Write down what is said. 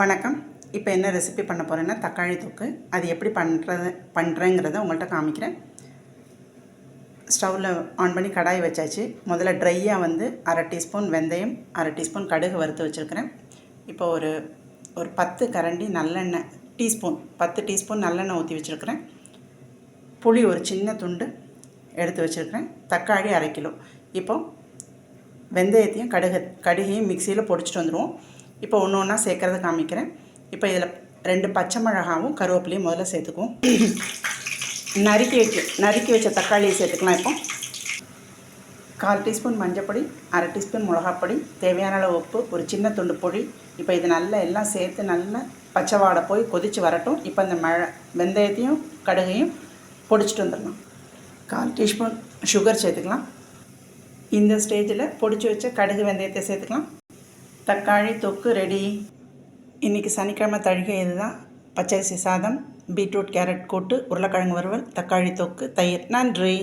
வணக்கம். இப்போ என்ன ரெசிபி பண்ண போகிறேன்னா தக்காளி தொக்கு. அது எப்படி பண்ணுறேங்கிறத உங்கள்கிட்ட காமிக்கிறேன். ஸ்டவ்வில் ஆன் பண்ணி கடாய் வச்சாச்சு. முதல்ல ட்ரையாக அரை டீஸ்பூன் வெந்தயம், அரை டீஸ்பூன் கடுகு வறுத்து வச்சுருக்கிறேன். இப்போ ஒரு 10 கரண்டி நல்லெண்ணெய், 10 டீஸ்பூன் நல்லெண்ணெய் ஊற்றி வச்சுருக்கிறேன். புளி ஒரு சின்ன துண்டு எடுத்து வச்சுருக்கிறேன். தக்காளி அரை கிலோ. இப்போது வெந்தயத்தையும் கடுகையும் மிக்சியில் பொடிச்சிட்டு வந்துடுவோம். இப்போ ஒன்று ஒன்றா சேர்க்குறத காமிக்கிறேன். இப்போ இதில் 2 பச்சை மிளகாவும் கருவேப்பிலையும் முதல்ல சேர்த்துக்குவோம். நறுக்கி வச்ச தக்காளியை சேர்த்துக்கலாம். இப்போ 1/4 டீஸ்பூன் மஞ்சப்பொடி, அரை டீஸ்பூன் மிளகாப்பொடி, தேவையான அளவு உப்பு, ஒரு சின்ன துண்டு பொடி. இப்போ இது நல்லா எல்லாம் சேர்த்து நல்லா பச்சை வாடை போய் கொதித்து வரட்டும். இப்போ இந்த வெந்தயத்தையும் கடுகையும் பொடிச்சிட்டு வந்துடலாம். 1/4 டீஸ்பூன் சுகர் சேர்த்துக்கலாம். இந்த ஸ்டேஜில் பொடிச்சு வச்ச கடுகு வெந்தயத்தை சேர்த்துக்கலாம். தக்காளி தொக்கு ரெடி. இன்றைக்கி சனிக்கிழமை தழிகை இதுதான். பச்சரிசி சாதம், பீட்ரூட் கேரட் கூட்டு, உருளைக்கிழங்கு வறுவல், தக்காளி தொக்கு, தயிர். நன்றி.